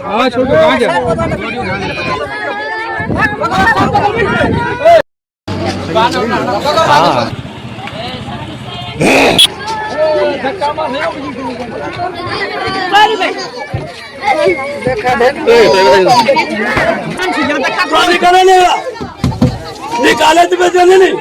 हाँ छोटू कहाँ निकाले तुम्हें चले नहीं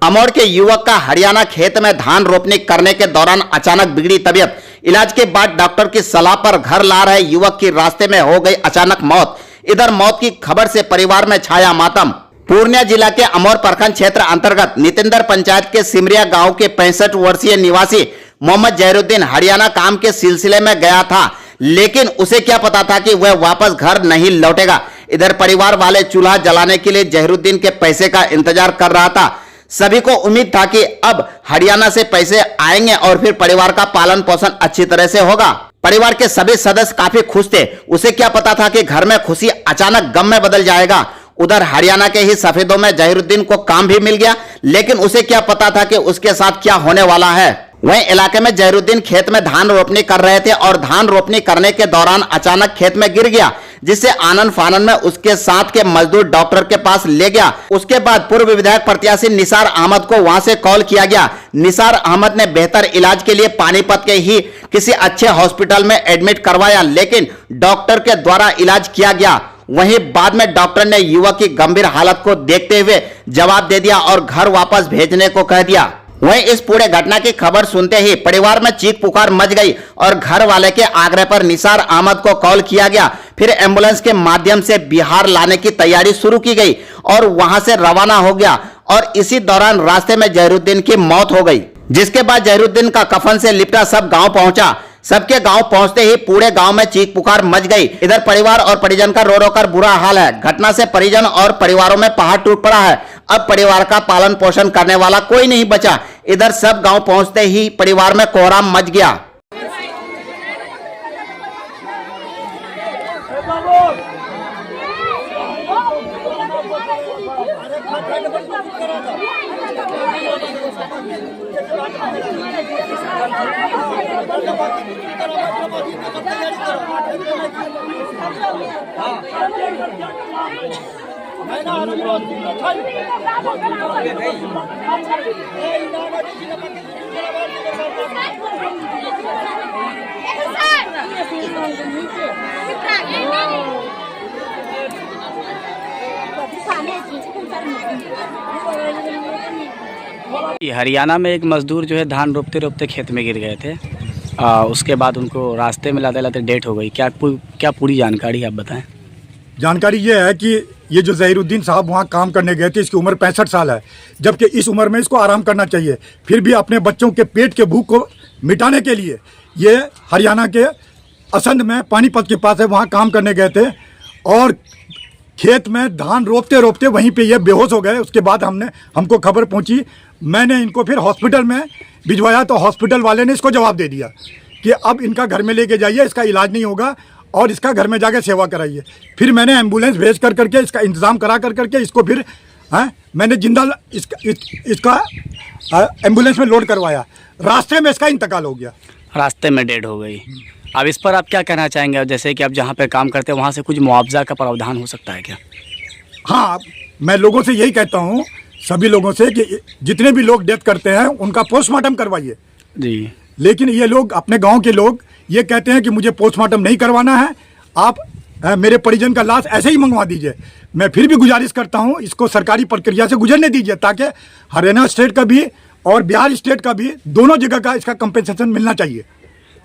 अमौर के युवक का हरियाणा खेत में धान रोपनी करने के दौरान अचानक बिगड़ी तबीयत। इलाज के बाद डॉक्टर की सलाह पर घर ला रहे युवक की रास्ते में हो गई अचानक मौत। इधर मौत की खबर से परिवार में छाया मातम। पूर्णिया जिला के अमौर प्रखंड क्षेत्र अंतर्गत नितिंदर पंचायत के सिमरिया गांव के 65 वर्षीय निवासी मोहम्मद जहरुद्दीन हरियाणा काम के सिलसिले में गया था, लेकिन उसे क्या पता था कि वह वापस घर नहीं लौटेगा। इधर परिवार वाले चूल्हा जलाने के लिए जहरुद्दीन के पैसे का इंतजार कर रहा था। सभी को उम्मीद था कि अब हरियाणा से पैसे आएंगे और फिर परिवार का पालन पोषण अच्छी तरह से होगा। परिवार के सभी सदस्य काफी खुश थे। उसे क्या पता था कि घर में खुशी अचानक गम में बदल जाएगा। उधर हरियाणा के ही सफेदों में जहरुद्दीन को काम भी मिल गया, लेकिन उसे क्या पता था कि उसके साथ क्या होने वाला है। वहीं इलाके में जहरुद्दीन खेत में धान रोपनी कर रहे थे और धान रोपनी करने के दौरान अचानक खेत में गिर गया, जिससे आनन फानन में उसके साथ के मजदूर डॉक्टर के पास ले गया। उसके बाद पूर्व विधायक प्रत्याशी निसार अहमद को वहां से कॉल किया गया। निसार अहमद ने बेहतर इलाज के लिए पानीपत के ही किसी अच्छे हॉस्पिटल में एडमिट करवाया, लेकिन डॉक्टर के द्वारा इलाज किया गया। वहीं बाद में डॉक्टर ने युवक की गंभीर हालत को देखते हुए जवाब दे दिया और घर वापस भेजने को कह दिया। वहीं इस पूरे घटना की खबर सुनते ही परिवार में चीख पुकार मच गई और घर वाले के आग्रह पर निसार अहमद को कॉल किया गया। फिर एम्बुलेंस के माध्यम से बिहार लाने की तैयारी शुरू की गई और वहां से रवाना हो गया और इसी दौरान रास्ते में जहरुद्दीन की मौत हो गई, जिसके बाद जहरुद्दीन का कफन से लिपटा सब गांव पहुंचा। सबके गांव पहुंचते ही पूरे गांव में चीख पुकार मच गई। इधर परिवार और परिजन का रो रो कर बुरा हाल है। घटना से परिजन और परिवारों में पहाड़ टूट पड़ा है। अब परिवार का पालन पोषण करने वाला कोई नहीं बचा। इधर सब गांव पहुंचते ही परिवार में कोहराम मच गया। हरियाणा में एक मजदूर जो है धान रोपते रोपते खेत में गिर गए थे। उसके बाद उनको रास्ते में लाते लाते डेथ हो गई। क्या पूरी जानकारी आप बताएं। जानकारी ये है कि ये जो जहीरुद्दीन साहब वहाँ काम करने गए थे, इसकी उम्र 65 साल है, जबकि इस उम्र में इसको आराम करना चाहिए। फिर भी अपने बच्चों के पेट के भूख को मिटाने के लिए ये हरियाणा के असंध में पानीपत के पास है, वहाँ काम करने गए थे और खेत में धान रोपते रोपते वहीं पे ये बेहोश हो गए। उसके बाद हमको खबर पहुंची, मैंने इनको फिर हॉस्पिटल में भिजवाया तो हॉस्पिटल वाले ने इसको जवाब दे दिया कि अब इनका घर में लेके जाइए, इसका इलाज नहीं होगा और इसका घर में जाके सेवा कराइए। फिर मैंने एम्बुलेंस भेज कर करके इसका इंतज़ाम करा कर करके इसको फिर मैंने जिंदा इसका एम्बुलेंस में लोड करवाया। रास्ते में इसका इंतकाल हो गया, रास्ते में डेड हो गई। अब इस पर आप क्या कहना चाहेंगे, जैसे कि आप जहाँ पे काम करते हैं वहाँ से कुछ मुआवजा का प्रावधान हो सकता है क्या? हाँ, मैं लोगों से यही कहता हूँ, सभी लोगों से, कि जितने भी लोग डेथ करते हैं उनका पोस्टमार्टम करवाइए जी। लेकिन ये लोग, अपने गांव के लोग, ये कहते हैं कि मुझे पोस्टमार्टम नहीं करवाना है, आप मेरे परिजन का लाश ऐसे ही मंगवा दीजिए। मैं फिर भी गुजारिश करता हूँ, इसको सरकारी प्रक्रिया से गुजरने दीजिए ताकि हरियाणा स्टेट का भी और बिहार स्टेट का भी दोनों जगह का इसका कंपेंसेशन मिलना चाहिए।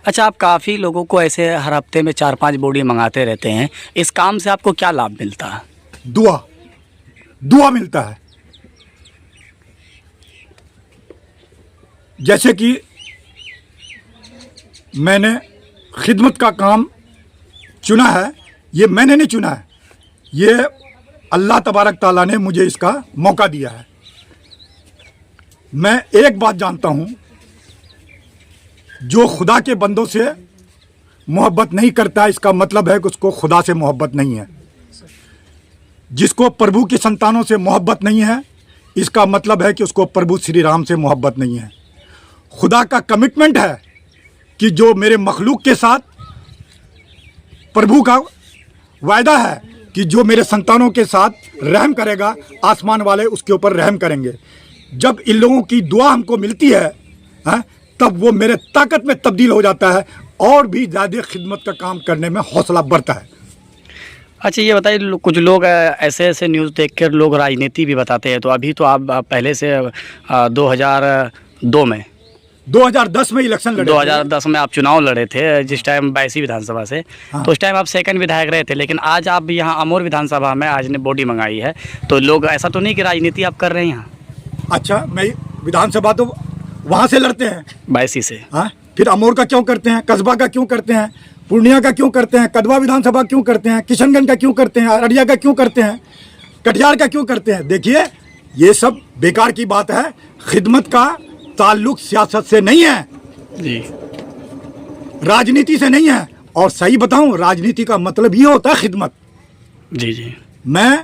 अच्छा, आप काफ़ी लोगों को ऐसे हर हफ्ते में 4-5 बोरी मंगाते रहते हैं, इस काम से आपको क्या लाभ मिलता है? दुआ मिलता है। जैसे कि मैंने खिदमत का काम चुना है, ये मैंने नहीं चुना है, ये अल्लाह तबारक ताला ने मुझे इसका मौका दिया है। मैं एक बात जानता हूँ, जो खुदा के बंदों से मोहब्बत नहीं करता, इसका मतलब है कि उसको खुदा से मोहब्बत नहीं है। जिसको प्रभु की संतानों से मोहब्बत नहीं है, इसका मतलब है कि उसको प्रभु श्री राम से मोहब्बत नहीं है। खुदा का कमिटमेंट है कि जो मेरे मखलूक के साथ प्रभु का वायदा है कि जो मेरे संतानों के साथ रहम करेगा, आसमान वाले उसके ऊपर रहम करेंगे। जब इन लोगों की दुआ हमको मिलती है, तब वो मेरे ताकत में तब्दील हो जाता है और भी ज़्यादा खिदमत का काम करने में हौसला बढ़ता है। अच्छा ये बताइए, कुछ लोग ऐसे न्यूज़ देख कर लोग राजनीति भी बताते हैं, तो अभी तो आप पहले से 2002 में 2010 में इलेक्शन लड़े 2010 में आप चुनाव लड़े थे, जिस टाइम 22 विधानसभा से। हाँ। तो उस टाइम आप सेकंड विधायक रहे थे, लेकिन आज आप यहाँ अमोर विधानसभा में आज ने बॉडी मंगाई है, तो लोग ऐसा तो नहीं कि राजनीति आप कर रहे हैं यहाँ? अच्छा, मैं विधानसभा तो वहाँ से लड़ते हैं 22 से, हाँ, फिर अमोर का क्यों करते हैं, कस्बा का क्यों करते हैं, पूर्णिया का क्यों करते हैं, कदवा विधानसभा क्यों करते हैं, किशनगंज का क्यों करते हैं, अररिया का क्यों करते हैं, कटिहार का क्यों करते हैं? देखिए, ये सब बेकार की बात है। खिदमत का ताल्लुक सियासत से नहीं है जी, राजनीति से नहीं है। और सही बताऊं, राजनीति का मतलब ये होता है खिदमत। जी जी। मैं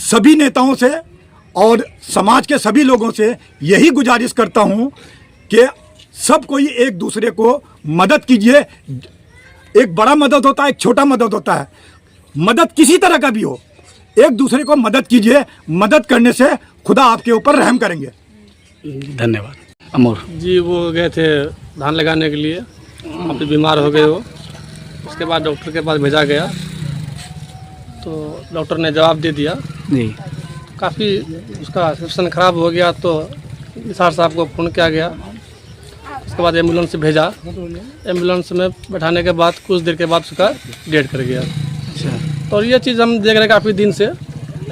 सभी नेताओं से और समाज के सभी लोगों से यही गुजारिश करता हूं कि सब कोई एक दूसरे को मदद कीजिए। एक बड़ा मदद होता है, एक छोटा मदद होता है। मदद किसी तरह का भी हो, एक दूसरे को मदद कीजिए। मदद करने से खुदा आपके ऊपर रहम करेंगे। धन्यवाद। अमोर जी, वो गए थे धान लगाने के लिए, वहाँ पे बीमार हो गए वो। उसके बाद डॉक्टर के पास भेजा गया, तो डॉक्टर ने जवाब दे दिया। जी, काफ़ी उसका सिचुएशन ख़राब हो गया, तो निसार साहब को फ़ोन किया गया। उसके बाद एम्बुलेंस से भेजा। एम्बुलेंस में बैठाने के बाद कुछ देर के बाद उसका डेड कर गया। अच्छा। और ये चीज़ हम देख रहे हैं काफ़ी दिन से।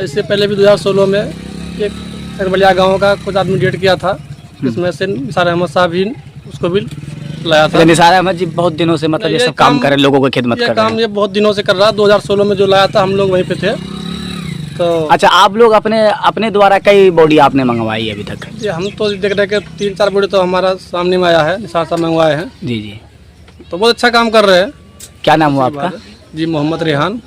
इससे पहले भी 2016 में एक सरबलिया गाँव का कुछ आदमी डेड किया था, जिसमें से निसार अहमद साहब भी उसको भी लाया था। निसार अहमद जी बहुत दिनों से मतलब ये सब काम कर रहे, लोगों को खिदमत कर रहे हैं। ये बहुत दिनों से कर रहा है। 2016 में जो लाया था, हम लोग वहीं पे थे। तो अच्छा, आप लोग अपने द्वारा कई बॉडी आपने मंगवाई है अभी तक? ये हम तो देख रहे हैं कि 3-4 बॉडी तो हमारा सामने में आया है, निसार साहब मंगवाए हैं। जी जी। तो बहुत अच्छा काम कर रहे हैं। क्या नाम हुआ आपका? जी, मोहम्मद रेहान।